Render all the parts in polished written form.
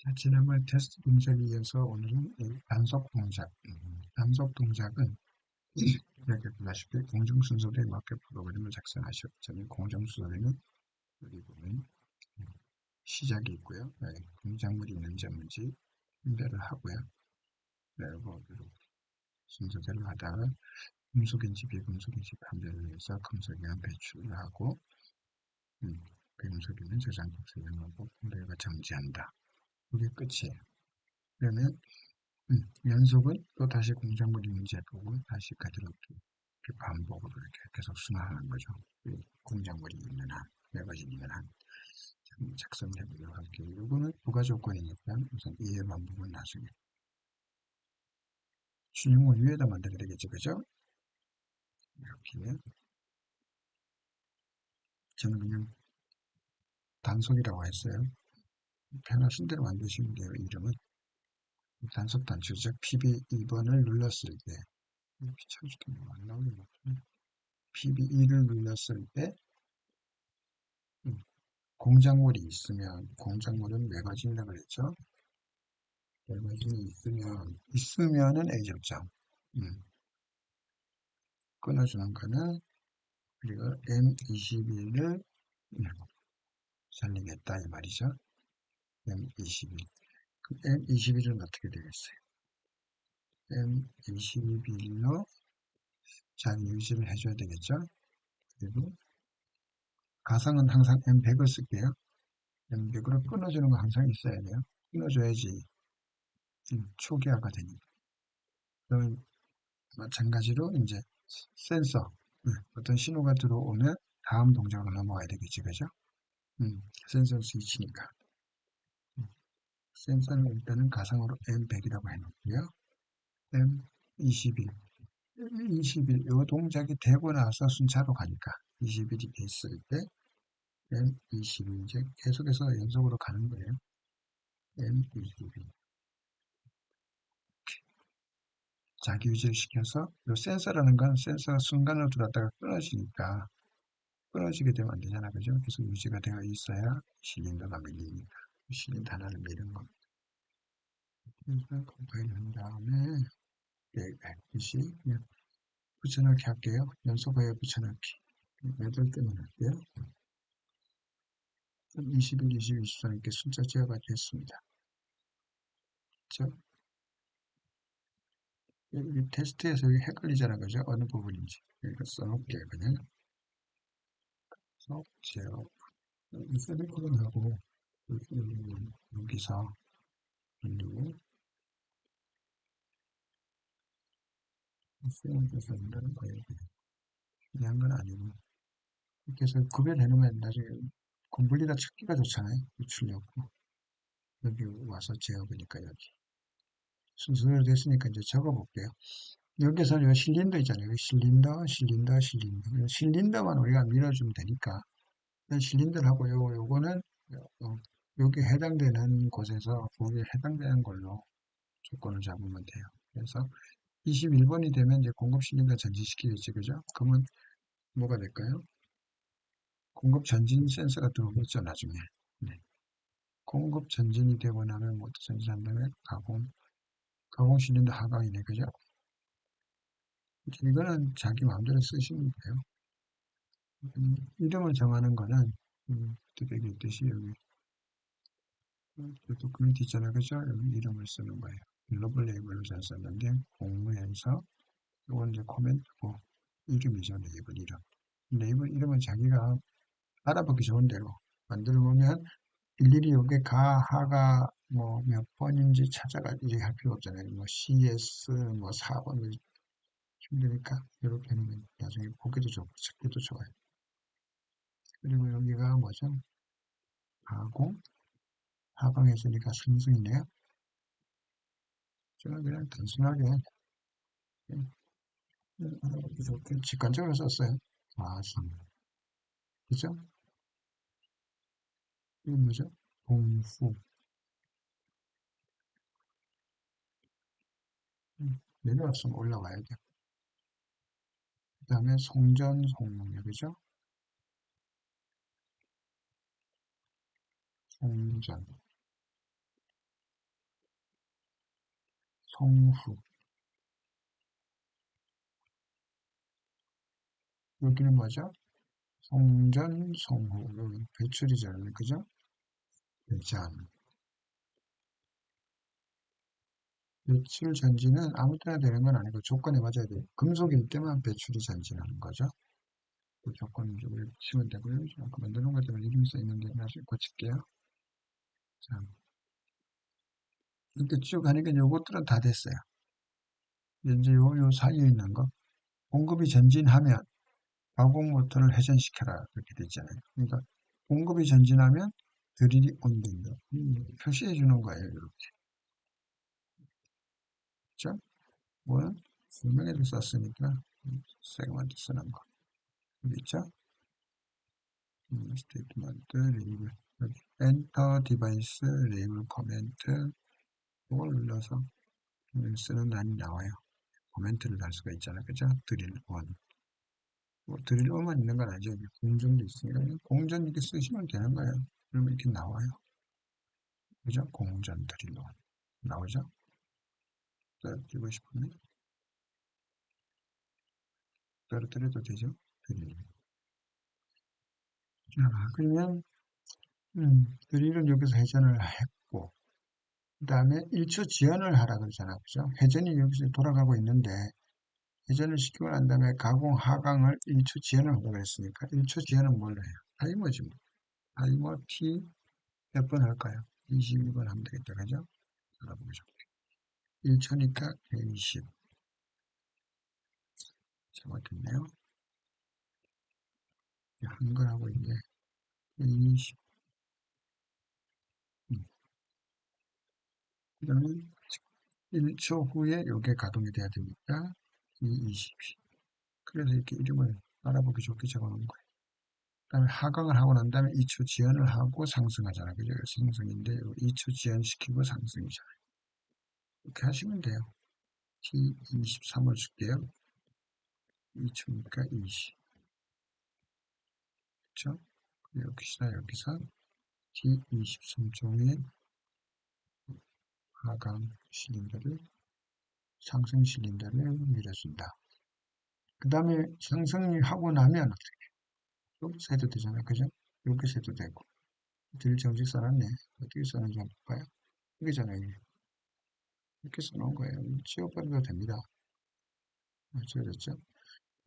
자, 지난번 테스트 동작에 이어서 오늘은 이 단속 동작. 단속 동작은 이렇게 보다시피 공정순서대에 맞게 프로그램을 작성하시오. 저는 공정순서대는 여기 보면 시작이 있고요. 공작물이 있는지 없는지 분배를 하고요. 그리고 순서대로 하다가 금속인지 비금속인지 판별을 해서 금속이면 배출을 하고 비금속이면 저장법 수행하고 분배가 정지한다. 그게 끝이에요. 그러면 연속은 또 다시 공작물이 문제 보고 다시 그대로 이렇게 반복으로 이렇게 계속 순환하는 거죠. 공작물이 있는 한, 매거진 있는 한 작성해 보도록 할게요. 이거는 부가 조건이니까 우선 이해만 부분 나중에 준용을 위에다 만들어야 되겠죠, 그죠? 이렇게 저는 그냥 단속이라고 했어요. 편하신 대로 만드시면 돼요. 이름은 단속 단추죠. PB2번을 눌렀을 때 이렇게 찾을게 안 나오는 것 같은데 PB2를 눌렀을 때 공작물이 있으면 공작물은 매거진이라고 그랬죠. 매거진이 있으면은 A 접점. 끊어주는 거는 우리가 M21을 살리겠다 이 말이죠. M21. 그 M21은 어떻게 되겠어요? M21로 자리 유지를 해줘야 되겠죠. 그리고 가상은 항상 M100을 쓸게요. M100으로 끊어주는 거 항상 있어야 돼요. 끊어줘야지 초기화가 되니까. 그럼 마찬가지로 이제 센서, 어떤 신호가 들어오면 다음 동작으로 넘어가야 되겠지, 그죠? 센서 스위치니까. 센서는 일단은 가상으로 M100이라고 해놓고요. M21. 21, 이 동작이 되고 나서 순차로 가니까 21이 됐을 때 M21 이제 계속해서 연속으로 가는 거예요. M21. 자기 유지를 시켜서 이 센서라는 건 센서가 순간으로 들어왔다가 끊어지니까 끊어지게 되면 안 되잖아, 그죠? 계속 유지가 되어 있어야 실린더가 밀리니까 실린더 하나를 미는 겁니다. 그래서 컴파일을 한 다음에 다시 그냥 붙여넣기 할게요. 연속하여 붙여넣기. 몇을 끊어낼게요. 21, 22, 23 이렇게 숫자 제어가 됐습니다. 그렇죠? 이 테스트에서 여기 헷갈리잖아, 그죠? 어느 부분인지. 그러니까 써놓을게요, 그냥. 그래서 제어. 셀렉트는 하고, 여기서, 그리고, 수용해서 한다는 거예요. 중요한 건 아니고. 이렇게 해서 구별해 놓으면 나중에 공분리가 찾기가 좋잖아요. 유출력고. 여기 와서 제어보니까 여기. 순서대로 됐으니까 이제 적어볼게요. 여기서 요 실린더 있잖아요. 여기 실린더, 실린더, 실린더. 실린더만 우리가 밀어주면 되니까. 실린더를 하고 요거는 여기 해당되는 곳에서 거기에 해당되는 걸로 조건을 잡으면 돼요. 그래서 21번이 되면 이제 공급 실린더 전진시키겠지, 그죠? 그러면 뭐가 될까요? 공급 전진 센서가 들어오겠죠, 나중에. 네. 공급 전진이 되고 나면 뭐 전진한 다음에 가공 실린더 하강이네, 그죠? 이거는 자기 마음대로 쓰시면 돼요. 이름을 정하는 거는, 어떻게 얘기했듯이 여기, 도큐멘트 있잖아요, 그죠? 여기 이름을 쓰는 거예요. 글로벌 레이블로 잘 썼는데, 공무에서, 이건 이제 코멘트고, 이름이죠, 레이블 이름. 레이블 이름은 자기가 알아보기 좋은 대로 만들어 보면, 일일이 여기 가, 하가, 뭐, 몇 번인지 찾아가지고 할 필요 없잖아요. 뭐, CS, 뭐, 4번, 힘드니까, 이렇게 하면 나중에 보기도 좋고, 찾기도 좋아요. 그리고 여기가 뭐죠? 가공, 하강했으니까 승승이네요. 저는 그냥 단순하게 이렇게 직관적으로 썼어요. 가상, 그죠? 이거 뭐죠? 공후, 내려왔으면 올라와야 돼. 그 다음에 송전, 송농, 그죠? 송전. 성후. 여기는 뭐죠? 성전, 성후. 여기 배출이잖아요. 그죠? 배전. 배출 전지는 아무 때나 되는 건 아니고 조건에 맞아야 돼요. 금속일 때만 배출이 전지라는 거죠. 그 조건을 좀 이렇게 치면 되고요. 아까 만드는 것 때문에 이름이 써 있는데 나중에 고칠게요. 자, 이렇게 쭉 하니까 요것들은 다 됐어요. 이제 요 사이에 있는 거. 공급이 전진하면 가공 모터를 회전시켜라. 이렇게 돼 있잖아요. 그러니까 공급이 전진하면 드릴이 온된다. 표시해 주는 거예요. 이렇게. 그죠? 뭐는 분명히도 썼으니까 세그먼트 쓰는 거. 여기 있죠? 스테이트먼트 레이블. 여기 엔터 디바이스 레이블 코멘트. 이걸 눌러서 쓰는 란이 나와요. 코멘트를 달 수가 있잖아요. 그죠? 드릴 원. 뭐 드릴 원만 있는 건 아니죠. 공전도 있으니까 공전 이렇게 쓰시면 되는 거예요. 그러면 이렇게 나와요. 그죠? 공전 드릴 원. 나오죠? 떨어뜨리고 싶으면 떨어뜨려도 되죠? 드릴. 자, 그러면 드릴은 여기서 회전을 했고 그 다음에 1초 지연을 하라 그러잖아. 그죠? 회전이 여기서 돌아가고 있는데 회전을 시키고 난 다음에 가공 하강을 1초 지연을 하라고 했으니까 1초 지연은 뭘로 해요? 타이머지 뭐. 타이머 T 몇 번 할까요? 22번 하면 되겠다. 그죠? 알아보죠. 1초니까 120. 잘못했네요. 한 거라고 이제 20. 그러면 1초 후에 이게 가동이 돼야 되니까 20. 그래서 이렇게 이름을 알아보기 좋게 적어놓은 거예요. 그다음에 하강을 하고 난 다음에 2초 지연을 하고 상승하잖아요. 그죠? 상승인데 2초 지연시키고 상승이잖아요. 이렇게 하시면 돼요. T23을 줄게요. 2초니까 20. 그쵸? 여기서 T23종의 하강 실린더를 상승 실린더를 밀어준다. 그 다음에 상승이 하고 나면 여기서 해도 되잖아요. 그죠? 여기서 해도 되고. 들 정지 써놨네. 어떻게 써는지 한번 볼까요? 이게잖아요. 이렇게 써놓은 거예요. 지워버려도 됩니다. 지워졌죠?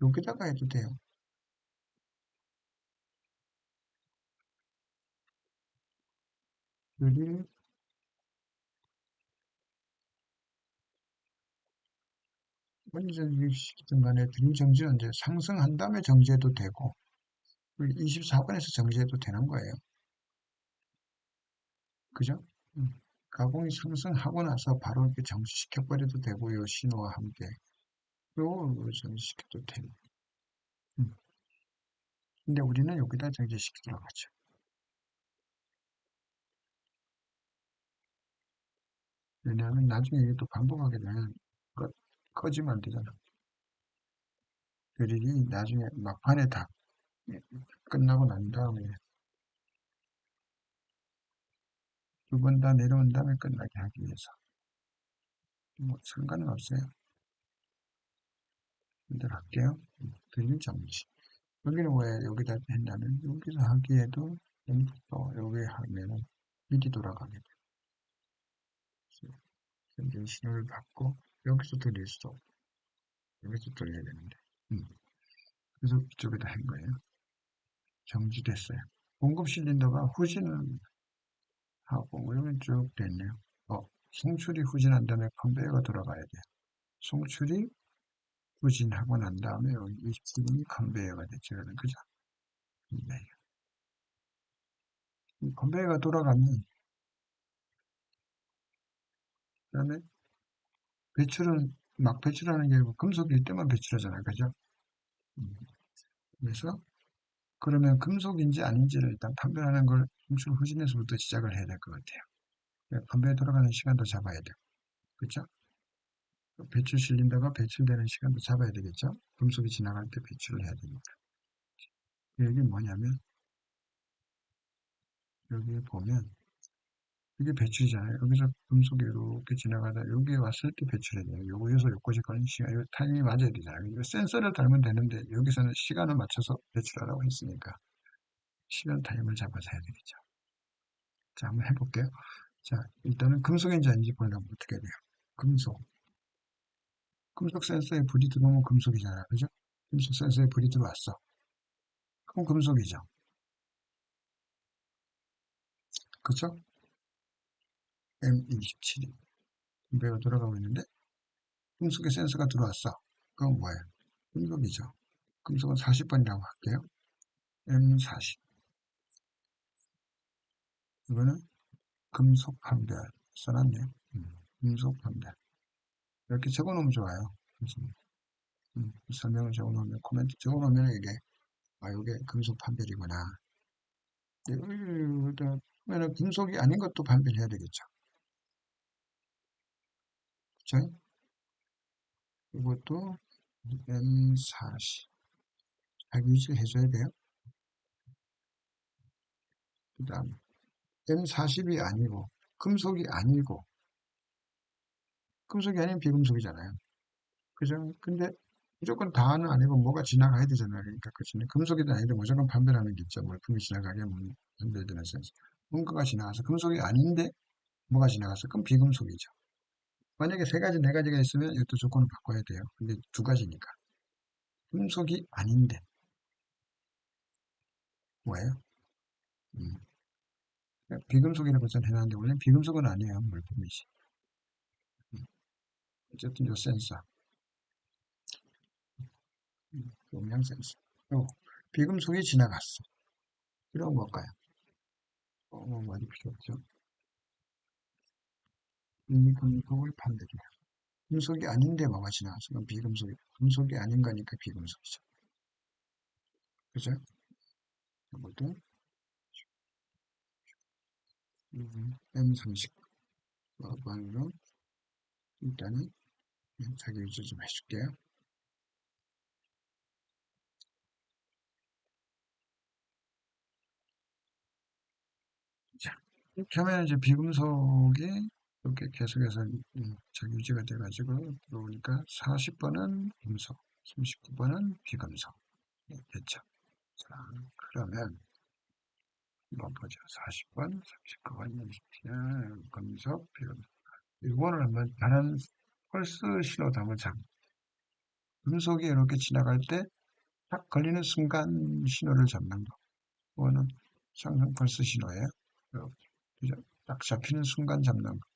여기다가 해도 돼요. 여기를 언제든 간에 들 정지는 이제 상승한 다음에 정지해도 되고 24번에서 정지해도 되는 거예요. 그죠? 가공이 상승하고 나서 바로 이렇게 정지시켜버려도 되고요. 신호와 함께. 요 정지시켜도 되고. 근데 우리는 여기다 정지시키도록 하죠. 왜냐하면 나중에 이게 또 반복하게 되면 꺼지면 안 되잖아. 드릴이 나중에 막판에 다 끝나고 난 다음에 두 번 다 내려온 다음에 끝나게 하기 위해서. 뭐 상관은 없어요. 근데 할게요. 드릴 정지. 여기는 왜 여기다 했냐면 여기서 하기에도 또 여기 하면은 미리 돌아가게 돼요. 이제 신호를 받고 여기서 돌릴 수도 없고 여기서 돌려야 되는데 그래서 이쪽에다 한 거예요. 정지됐어요. 공급 실린더가 후진을 하고 이러면 쭉 됐네요. 송출이 후진한 다음에 컨베이어가 돌아가야 돼요. 송출이 후진하고 난 다음에 여기 이 부분이 컨베이어가 됐죠. 그죠? 컨베이어. 이 컨베이어가 돌아가면 그다음에 배출은 막 배출하는 게 아니고 금속일 때만 배출하잖아요. 그죠? 음, 그래서 그러면 금속인지 아닌지를 일단 판별하는 걸 송출 후진에서부터 시작을 해야 될 것 같아요. 컨베이어 돌아가는 시간도 잡아야 돼요. 그렇죠? 배출 실린더가 배출되는 시간도 잡아야 되겠죠? 금속이 지나갈 때 배출을 해야 되니까. 여기 뭐냐면 여기 보면 이게 배출이잖아요. 여기서 금속이 이렇게 지나가다 여기에 왔을 때 배출해야 돼요. 여기서 여기까지 가는 시간, 이 타이밍이 맞아야 되잖아요. 이거 센서를 달면 되는데 여기서는 시간을 맞춰서 배출하라고 했으니까 시간 타임을 잡아서 해야 되겠죠. 자, 한번 해볼게요. 자, 일단은 금속인지 아닌지 보려면 어떻게 해야 돼요? 금속. 금속 센서에 불이 들어오면 금속이잖아요. 그죠? 금속 센서에 불이 들어왔어. 그럼 금속이죠. 그쵸? M27이. 배가 돌아가고 있는데 금속에 센서가 들어왔어. 그건 뭐예요? 금속이죠. 금속은 40번이라고 할게요. M40. 이거는 금속 판별. 써놨네요. 금속 판별. 이렇게 적어놓으면 좋아요. 그래서, 설명을 적어놓으면, 코멘트 적어놓으면 이게, 아, 이게 금속 판별이구나. 그러면 금속이 아닌 것도 판별해야 되겠죠. 그쵸? 이것도 M40. 자기 유지를 해줘야 돼요. 그 다음, M40이 아니고, 금속이 아니고, 금속이 아닌 비금속이잖아요. 그죠? 근데 무조건 다는 아니고 뭐가 지나가야 되잖아요. 그러니까 그치? 금속이든 아니든 무조건 판별하는 게 있죠. 물품이 지나가게 판별되는 센서. 뭔가가 지나가서 금속이 아닌데 뭐가 지나가서 그럼 비금속이죠. 만약에 세 가지, 네 가지가 있으면 이것도 조건을 바꿔야 돼요. 근데 두 가지니까. 금속이 아닌데 뭐예요? 음. 비금속이라고 전 해놨는데 원래 비금속은 아니에요. 물품이지. 음. 어쨌든 요 센서, 용량 센서. 요 비금속이 지나갔어. 이런 뭘까요? 뭐 많이 필요 없죠. 이 금속을 판별해요. 금속이 아닌데 뭐가 지나갔으면 비금속이, 금속이 아닌 거니까 비금속이죠. 그죠? 이것도 M30 번으로 일단은 자기 위치 좀 해줄게요. 자, 이렇게 하면 이제 비금속이 이렇게 계속해서 자기 유지가 돼가지고 들어오니까 40번은 금속, 39번은 비금속. 됐죠? 자, 그러면 한번 보죠. 40번, 39번, 27번, 금속, 비금속. 이거를 한번 다른 펄스 신호도 한번 잡. 금속이 이렇게 지나갈 때 딱 걸리는 순간 신호를 잡는 거. 그거는 상승 펄스 신호예요. 그죠? 딱 잡히는 순간 잡는 거.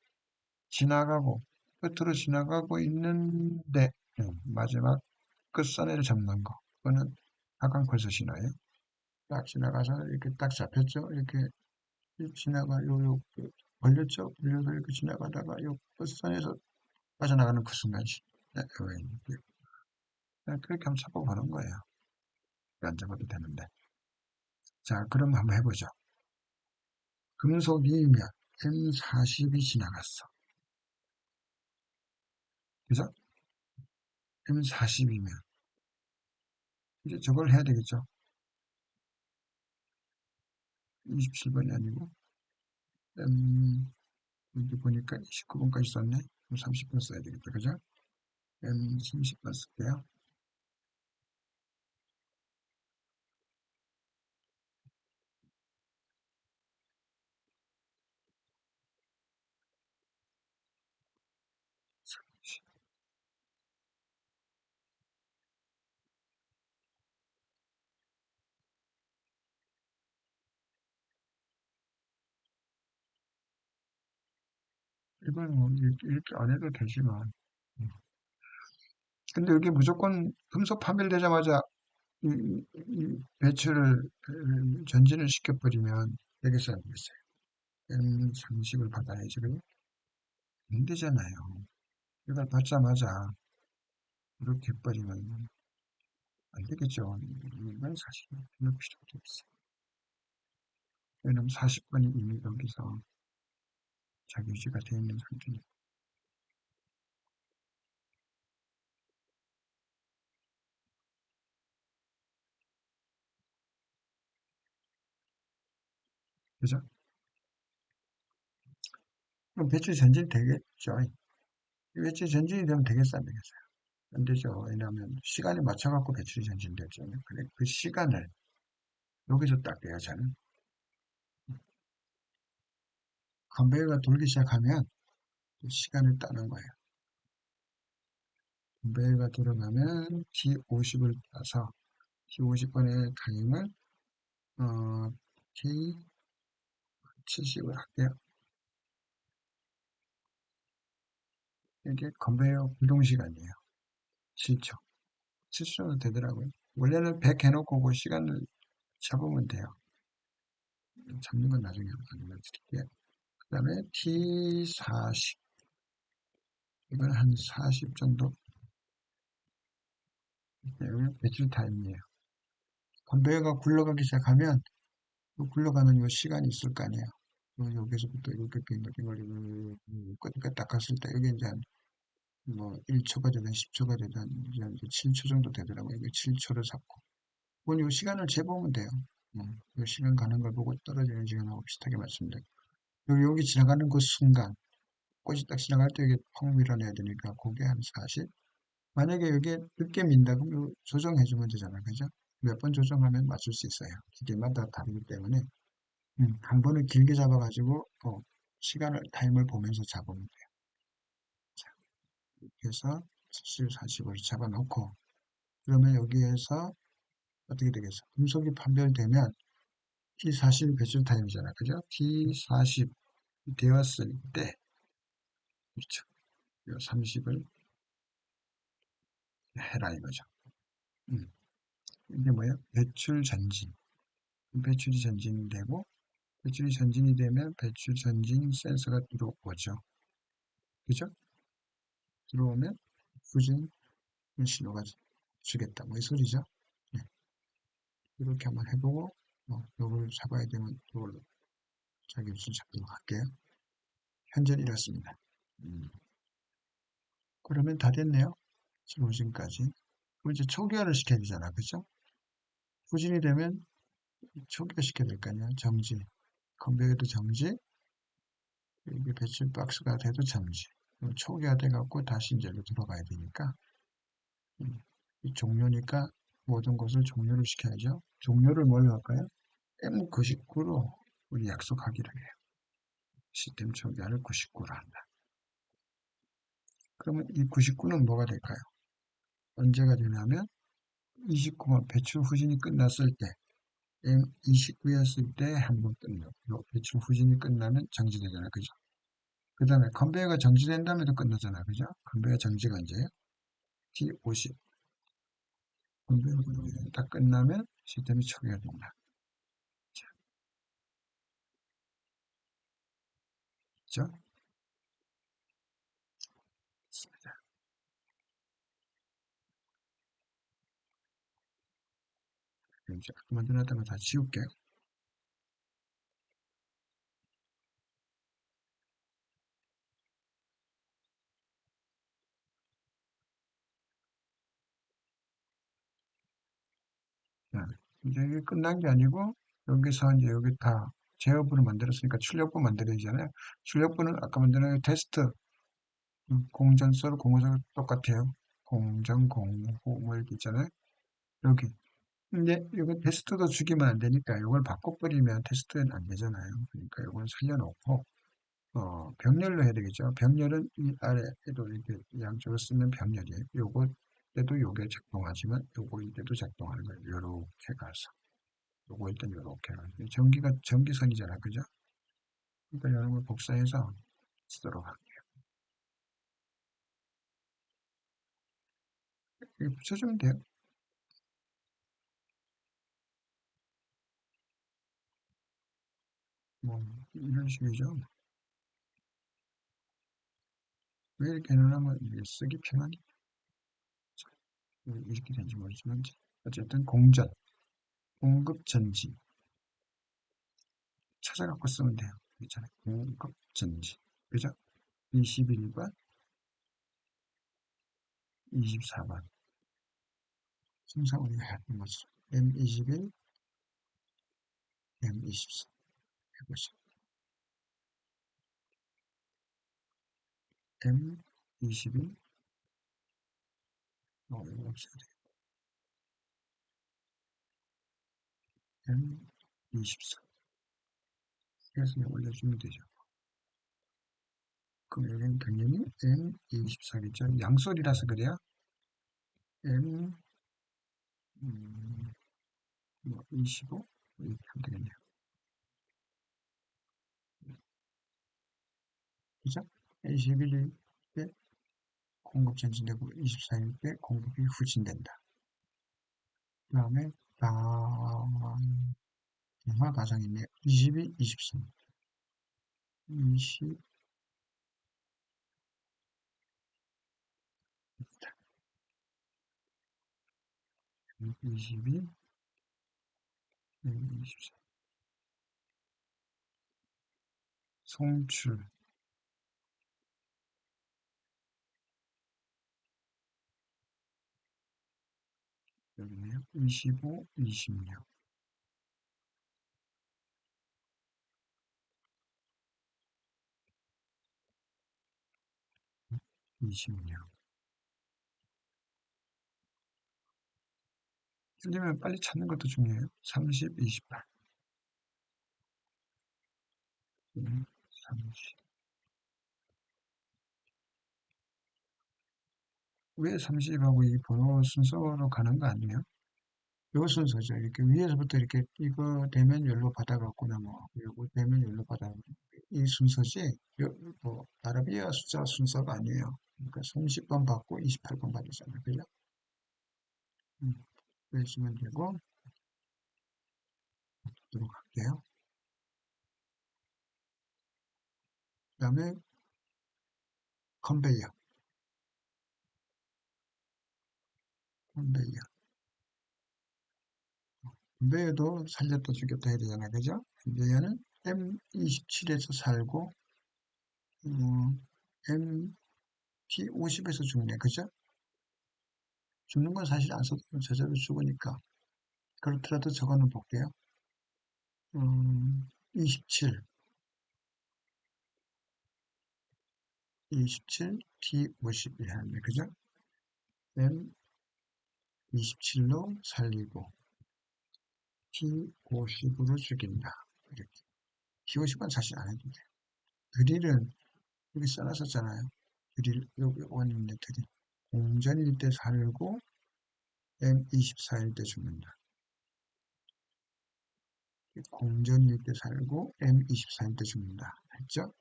지나가고 끝으로 지나가고 있는데 마지막 끝선을 잡는 거. 그거는 하강 펄스 신호예요. 딱 지나가서 이렇게 딱 잡혔죠. 이렇게 지나가 걸렸죠. 걸려서 이렇게 지나가다가 요 끝선에서 빠져나가는 그 순간 네, 그렇게 한번 잡아보는 거예요. 안 잡아도 되는데. 자, 그럼 한번 해보죠. 금속이면 M40이 지나갔어. 그죠? M40이면 이제 저걸 해야 되겠죠. 27번이 아니고 여기 보니까 29번까지 썼네. 그럼 30번 써야 되겠다. 그죠? M30번 쓸게요. 이건 뭐 이렇게 안 해도 되지만. 근데 여기 무조건 금속 판별되자마자 이 배출을 전진을 시켜버리면 되겠어요, 안 되겠어요? M30을 받아야지. 그죠? 안 되잖아요. 이걸 받자마자 이렇게 해버리면 안 되겠죠. 이건 사실 별로 필요도 없어. 왜냐면 40번이 이미 여기서 자기 유지가 되어 있는 상태니까. 그죠? 그럼 배출 전진이 되겠죠. 배출 전진이 되면 되겠어, 안 되겠어요? 안 되죠. 왜냐하면 시간에 맞춰갖고 배출이 전진되죠. 그래, 그 시간을 여기서 닦게요, 저는. 컨베이어가 돌기 시작하면 그 시간을 따는 거예요. 컨베이어가 돌아가면 T50을 따서 T50번의 타임을 T70을 할게요. 이게 컨베이어 구동 시간이에요. 7초. 7초도 되더라고요. 원래는 100 해놓고 그 시간을 잡으면 돼요. 잡는 건 나중에 알려드릴게요. 그 다음에 T40. 이건 한 40 정도. 여기 배출 타임이에요. 컨베이어가 굴러가기 시작하면 그 굴러가는 요 시간이 있을 거 아니에요. 여기서부터 이렇게 빙글빙글 끝까지 닦았을 때 여기 이제 뭐 1초가 되든 10초가 되든 이제 7초 정도 되더라고요. 이게 7초를 잡고. 그건 요 시간을 재보면 돼요. 요 시간 가는 걸 보고 떨어지는 시간하고 비슷하게 말씀드려요. 여기 지나가는 그 순간, 꽃이 딱 지나갈 때 이게 펑 밀어내야 되니까 그게 한 40. 만약에 여기에 늦게 민다 그럼 요 조정해주면 되잖아요. 그죠? 몇 번 조정하면 맞출 수 있어요. 기계마다 다르기 때문에 한 번을 길게 잡아가지고 시간을 타임을 보면서 잡으면 돼요. 자, 이렇게 해서 70, 40을 잡아놓고 그러면 여기에서 어떻게 되겠어? 분속이 판별되면 T40 배출 타임이잖아. 그죠? T40 되었을 때, 그렇죠. 30을 해라 이거죠. 음, 이게 뭐예요? 배출 전진. 배출이 전진되고, 배출이 전진이 되면 배출 전진 센서가 들어오죠. 그죠? 들어오면 후진 신호가 주겠다. 뭐 이 소리죠. 네, 이렇게 한번 해보고, 요걸 잡아야 되면 요걸로 자기 무슨 잡도록 할게요. 현재는 이렇습니다. 그러면 다 됐네요. 후진까지. 그럼 이제 초기화를 시켜야 되잖아. 그죠? 후진이 되면 초기화 시켜야 될 거 아니야. 정지. 컨베이어도 정지. 이게 배출 박스가 돼도 정지. 그럼 초기화 돼갖고 다시 이제로 들어가야 되니까. 이 종료니까 모든 것을 종료를 시켜야죠. 종료를 뭘로 할까요? M99로 우리 약속하기로 해요. 시스템 초기화를 99로 한다. 그러면 이 99는 뭐가 될까요? 언제가 되냐면 29번 배출 후진이 끝났을 때 M29였을 때 한 번 끝나고 배출 후진이 끝나면 정지되잖아요. 그죠? 그 다음에 컨베이어가 정지된 다음에도 끝나잖아요. 그죠? 컨베이어 정지가 언제예요? T50. 컨베이어가 다 끝나면 시스템이 초기화 된다. 자, 그죠? 그럼 이제 아까 만들어놨던 거 다 지울게요. 자, 이제 이게 끝난 게 아니고 여기서 이제 여기 다 제어부를 만들었으니까 출력부 만들어야 되잖아요. 출력부는 아까 만든 테스트 공전서로 공호서 똑같아요. 공전 공호물 있잖아요. 여기. 근데 이거 테스트도 죽이면 안 되니까 이걸 바꿔버리면 테스트는 안 되잖아요. 그러니까 이걸 살려놓고 병렬로 해야 되겠죠. 병렬은 이 아래에도 이렇게 양쪽으로 쓰는 병렬이에요. 요거 때도 요게 작동하지만 요거 이때도 작동하는 거예요. 요렇게 가서. 요거 일단 요렇게 가서. 전기가 전기선이잖아. 그죠? 그러니까 이런 걸 복사해서 쓰도록 할게요. 이렇게 붙여주면 돼요. 뭐 이런 식이죠. 왜 이렇게 해놓으면 이게 쓰기 편하니? 이렇게 된지 모르지만 어쨌든 공전, 공급 전지 찾아갖고 쓰면 돼요. 있잖아요. 공급 전지. 그죠? 21번, 24번. 항상 우리가 했던 거죠. M21, M24 해보죠. M22, 이거 없어야 돼. M24. 그래서 올려주면 되죠. 그럼 여기는 당연히 M24겠죠. 양솔이라서 그래요. M, 25? 이렇게 하면 되겠네요. 그죠? 21일 때 공급 전진되고 24일 때 공급이 후진된다. 그 다음에 정말 가정이 있네요. 22, 23. 20, 22, 24. 송출. 여기네요. 25, 26. 26. 틀리면 빨리 찾는 것도 중요해요. 30, 28. 30. 왜 30하고 이 번호 순서로 가는 거 아니에요? 요 순서죠. 이렇게 위에서부터 이렇게 이거 되면 연로 받아갖고 넘어가고 요거 되면 연로 받아갖고 이 순서지 뭐 아라비아 숫자 순서가 아니에요. 그러니까 30번 받고 28번 받으잖아요. 그죠? 음, 그러시면 되고 도록 할게요. 그 다음에 컨베이어. 컨베이어. 컨베이어도 살렸다 죽였다 해야 되잖아요. 그죠? 컨베이어는 M27에서 살고 MT50에서 죽네. 그죠? 죽는 건 사실 안 써도 저절로 죽으니까. 그렇더라도 저거는 볼게요. 27, 27, T51 하는데, 그죠? M27로 살리고, T50으로 죽인다. 이렇게. T50은 사실 안 해도 돼요. 드릴은 여기 써놨었잖아요. 드릴, 여기 원인데 드릴. 공전일 때 살고, M24일 때 죽는다. 공전일 때 살고, M24일 때 죽는다. 했죠?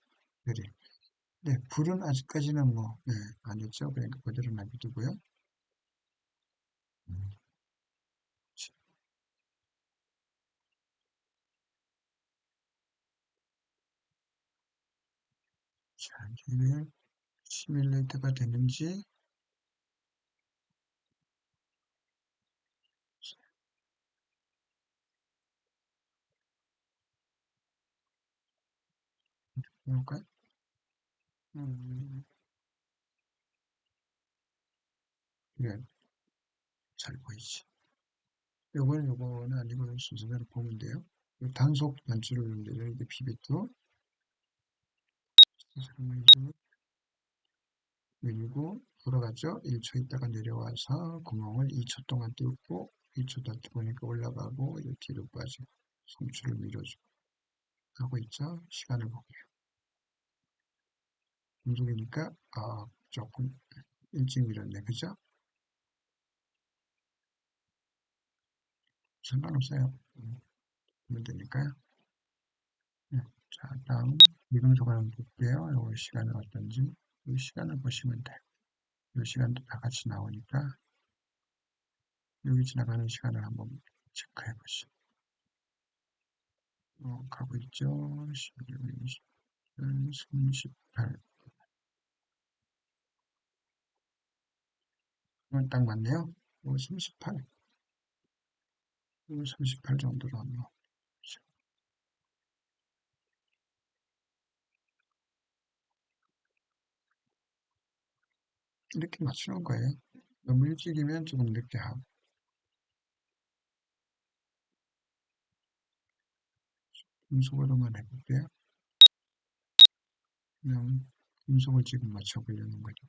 드릴. 네, 불은 아직까지는 뭐, 네, 안 했죠. 그러니까 그대로 놔두고요. 자, 이게 시뮬레이터가 되는지, 볼까요? 음, 그래, 잘 보이지. 요거는 아니고 순서대로 보면 돼요. 요 단속 단추를 눌러요. 이게 PB2. 밀고 돌아갔죠. 1초 있다가 내려와서 구멍을 2초 동안 뚫고 1초 더 보니까 올라가고 이 뒤로 빠지고 송출을 밀어주고 하고 있죠. 시간을 볼게요. 운동이니까 조금 일찍 밀었네. 그죠? 상관없어요. 보면 되니까요. 네. 자, 다음 이동서가 한번 볼게요. 요 시간은 어떤지. 이 시간을 보시면 돼요. 이 시간도 다 같이 나오니까 여기 지나가는 시간을 한번 체크해 보시죠. 가고 있죠. 11, 20, 38. 이건 딱 맞네요. 38. 38 정도로 한번. 이렇게 맞추는 거예요. 너무 일찍이면 조금 늦게 하고. 분속으로만 해볼게요. 그냥 분석을 지금 맞춰보려는 거죠.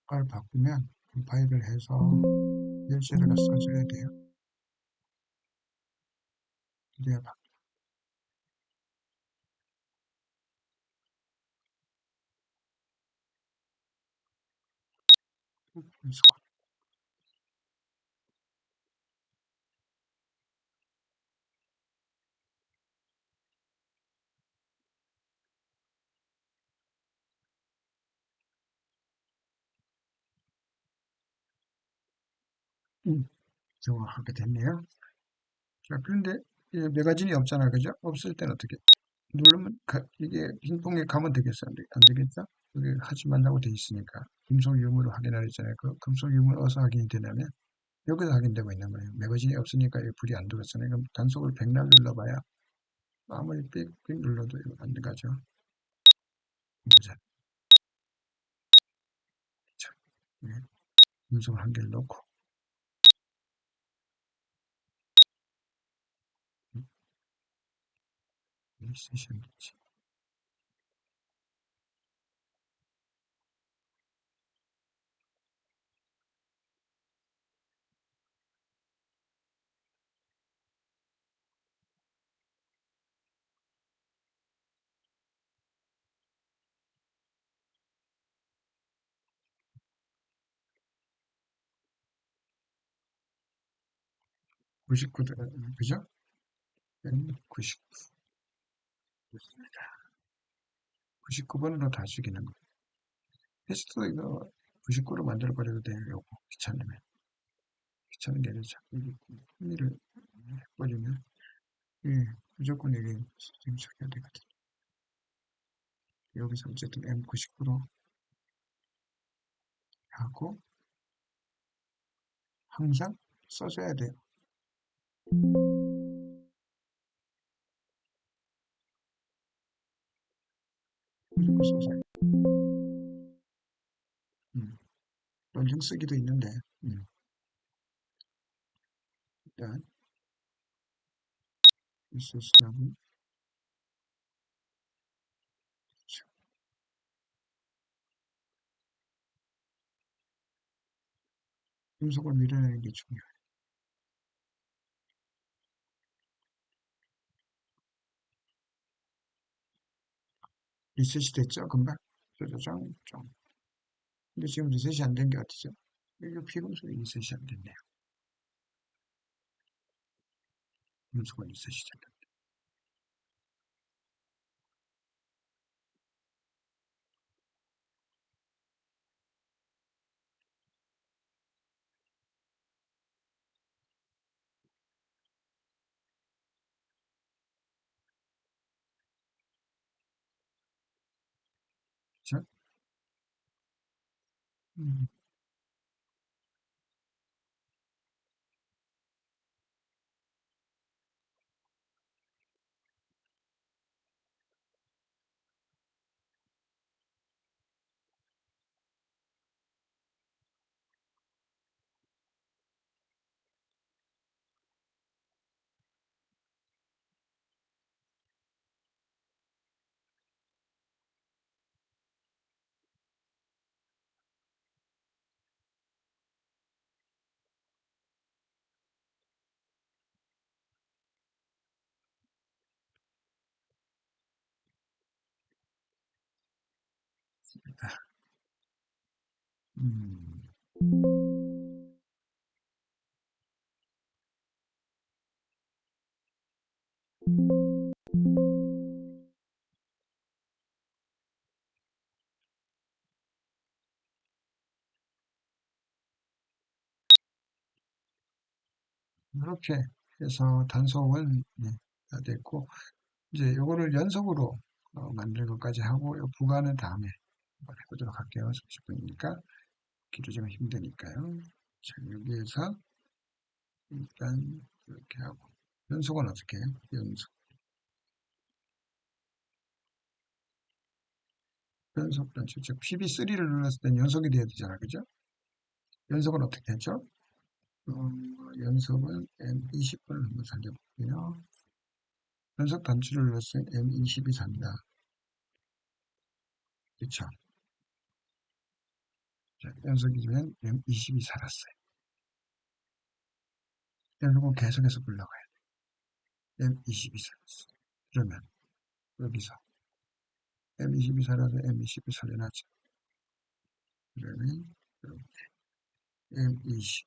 아까를 바꾸면 컴파일을 해서 열쇠를 써줘야 돼요. 그래야 바꾸면서 정확하게 됐네요. 자, 그런데 이 매거진이 없잖아, 그죠? 없을 때는 어떻게? 누르면 이게 빈봉에 가면 되겠어? 안 되겠죠? 그게 하지 말라고 돼 있으니까 금속 유무를 확인하라 했잖아요. 그 금속 유무를 어디서 확인이 되냐면 여기서 확인되고 있는 거예요. 매거진이 없으니까 이 불이 안 들어왔잖아요. 그럼 단속을 백날 눌러봐야 아무리 삑삑 눌러도 이거 안 가죠. 보자. 자, 네. 금속을 한 개를 넣고 세션 됐지. 99도, 그죠? 90, 99번으로 다 죽이는 거. 테스트도 이거 99로 만들어버려도 돼요. 요거 귀찮으면. 귀찮은 게 아니라 자꾸 흥미를 해버리면, 예, 무조건 이게 지금 쳐야 되거든. 여기서 어쨌든 M99로 하고, 항상 써줘야 돼요. 무조건 써줘야 돼. 런칭 쓰기도 있는데, 일단, 리소스하고, 분석을 밀어내는 게 중요해요. 리셋이 됐죠? 금방? 짜자잔, 짱. 근데 지금 리셋이 안 된 게 어디죠? 이거 비금속이 리셋이 안 됐네요. 비금속은 리셋이 됐다. 그죠? 음, 음, 이렇게 해서 단속은 네, 다 됐고, 이제 요거를 연속으로 만들 것까지 하고, 요 부가는 다음에 한번 해보도록 할게요. 30분이니까. 기르기가 힘드니까요. 자, 여기에서 일단 이렇게 하고, 연속은 어떻게 해요? 연속. 연속 단추, 즉 PB3를 눌렀을 땐 연속이 돼야 되잖아, 그죠? 연속은 어떻게 했죠? 연속은 M20번을 한번 살려볼게요. 연속 단추를 눌렀을 때 M20이 산다. 그쵸? 자, 연속이면 M20이 살았어요. 연속은 계속해서 불러가요. M20이 살았어. 그러면 여기서 M20이 살아서 M20이 살려놨죠. 그러면 M20,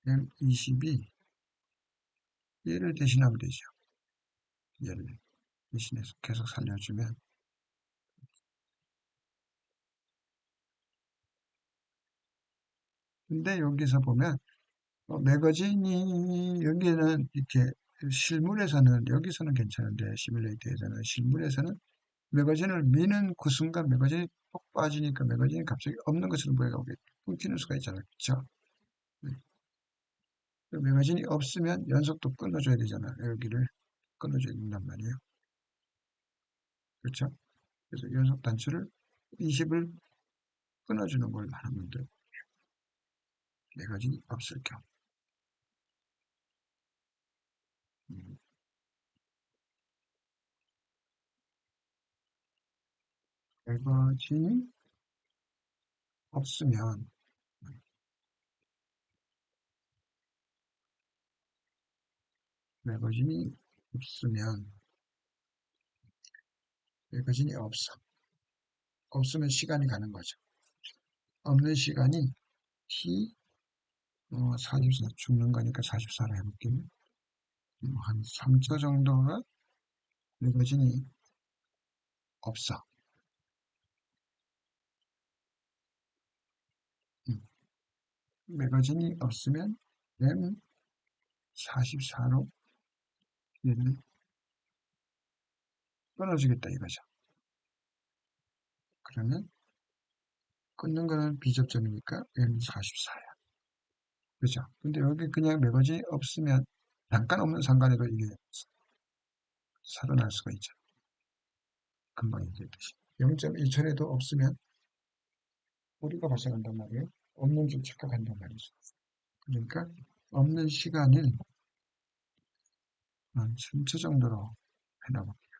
M20이 얘를 대신하면 되죠. 얘를 대신해서 계속 살려주면, 근데 여기서 보면 매거진이 여기는 이렇게 실물에서는 여기서는 괜찮은데 시뮬레이터에서는 실물에서는 매거진을 미는 그 순간 매거진이 폭 빠지니까 매거진이 갑자기 없는 것으로 보여가고 끊기는 수가 있잖아요. 그렇죠? 매거진이 없으면 연속도 끊어줘야 되잖아요. 여기를 끊어줘야 된단 말이에요. 그렇죠? 그래서 연속 단추를 20을 끊어주는 걸 말하면 돼요. 매거진이 없을 경우. 음, 매거진이 없으면 매거진이 없으면 매거진이 없어. 없으면 시간이 가는 거죠. 없는 시간이 t 44 죽는 거니까 44로 해볼게요. 한 3초 정도가 매거진이 없어. 매거진이 없으면 M44로 얘를 끊어주겠다 이거죠. 그러면 끊는 거는 비접점이니까 M44야. 그죠? 근데 여기 그냥 매거진이 없으면 잠깐 없는 상관에도 이게 살아날 수가 있죠. 금방 얘기했듯이. 0.1초라도 없으면 오류가 발생한단 말이에요. 없는 줄 착각한단 말이죠. 그러니까 없는 시간을 한 3초 정도로 해놔볼게요.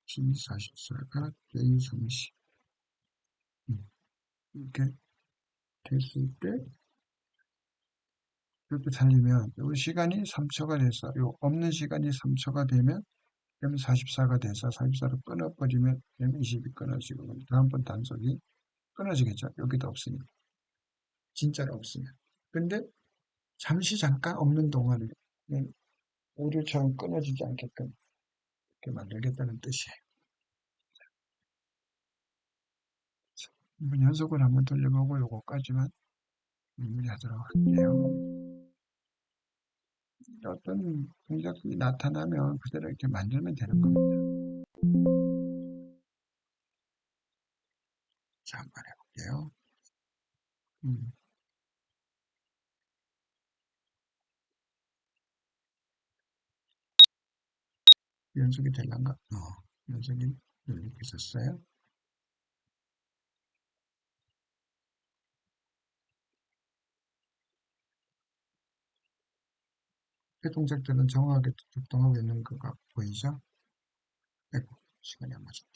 T44가 J30 이렇게 됐을 때 이렇게 살리면 이 시간이 3초가 돼서 이 없는 시간이 3초가 되면 M44가 돼서 44로 끊어버리면 M20이 끊어지고 다음번 단속이 끊어지겠죠. 여기도 없으니까. 진짜로 없으면. 근데 잠시 잠깐 없는 동안에 오류처럼 끊어지지 않게끔 이렇게 만들겠다는 뜻이에요. 한번 연속을 한번 돌려보고 요거까지만 마무리하도록 할게요. 어떤 동작이 나타나면 그대로 이렇게 만들면 되는 겁니다. 자, 한번 해볼게요. 음, 연속이 될란가? 연속이 이렇게 있었어요. 그 동작들은 정확하게 작동하고 있는 거가 보이죠? 아이고, 시간이 안 맞았다.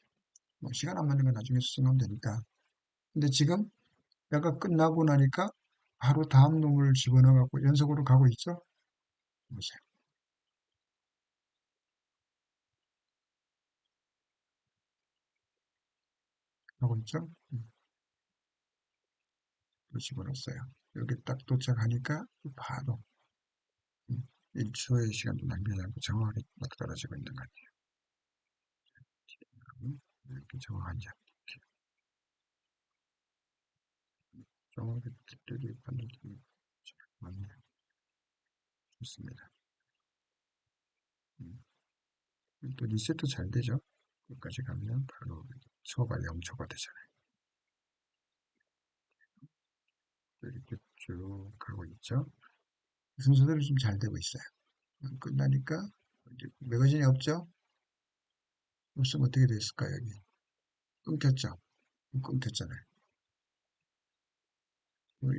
뭐, 시간 안 맞는 건 나중에 수정하면 되니까. 근데 지금 약간 끝나고 나니까 바로 다음 놈을 집어넣어갖고 연속으로 가고 있죠? 보세요. 가고 있죠? 또 집어넣었어요. 여기 딱 도착하니까 바로 1초의 시간도 낭비하지 않고 정확하게 딱 떨어지고 있는 것 같아요. 이렇게 정확한지. 영화배터리 반도체 맞네요. 좋습니다. 음, 또 리셋도 잘 되죠. 여기까지 가면 바로 초가 0초가 되잖아요. 이렇게 쭉 가고 있죠. 순서대로 좀 잘 되고 있어요. 끝나니까 이제 매거진이 없죠? 없으면 어떻게 됐을까요, 여기? 끊겼죠? 끊겼잖아요.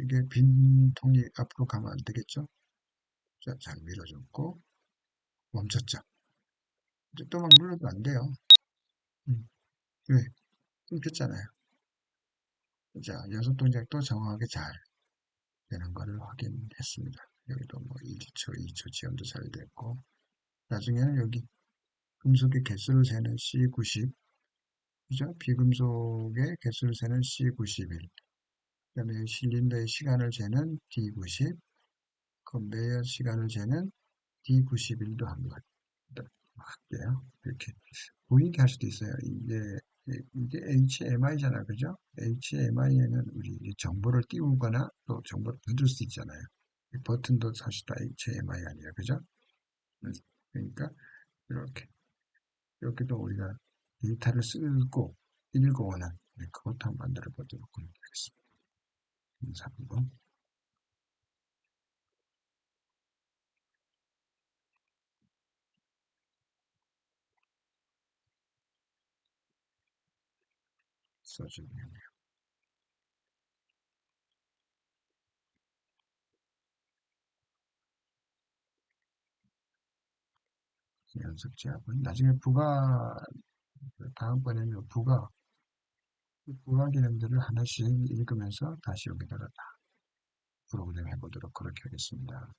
이게 빈 통이 앞으로 가면 안 되겠죠? 자, 잘 밀어줬고, 멈췄죠? 이제 또 막 눌러도 안 돼요. 왜? 끊겼잖아요. 자, 연속 동작도 정확하게 잘 되는 것을 확인했습니다. 여기도 뭐 1초, 2초 지연도 잘 됐고, 나중에는 여기 금속의 개수를 세는 C90, 그죠? 비금속의 개수를 세는 C91, 그 다음에 실린더의 시간을 재는 D90, 컨베이어 시간을 재는 D91도 한번 할게요. 이렇게 보이게 할 수도 있어요. 이게 HMI잖아요. 그죠? HMI에는 우리 정보를 띄우거나 또 정보를 받을 수 있잖아요. 이 버튼도 사실 다 HMI 아니에요. 그죠? 음, 그러니까 이렇게 이렇게도 우리가 데이터를 쓰고 읽어오는 그것도 한번 만들어 보도록 하겠습니다. 3번 써주면 연습 제압은 나중에 다음번에는 부가 개념들을 하나씩 읽으면서 다시 여기다가 다 프로그램 해보도록 그렇게 하겠습니다.